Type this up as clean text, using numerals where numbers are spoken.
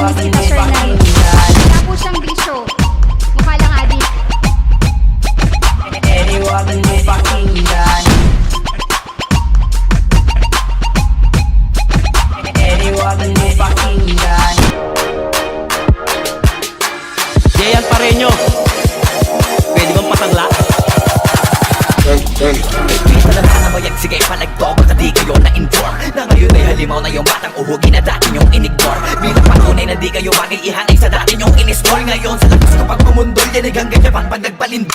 bumisita sir na wala po siyang bisyo. Mukha lang adik. Wag mo pakinggan. Wag mo pakinggan. Jayan Pareño, pwede bang patangla? Pisa na lang na mayag, sige palagto. Baka di kayo na-inform na ngayon ay halimaw na yung batang uhugin na dati nyong in-ignore. Bilang patunay na di kayo bagay ihanay sa dati nyong in-store. Ngayon sa lakas ko pag bumundoy, dinigang ganyan pang pag nagpalind.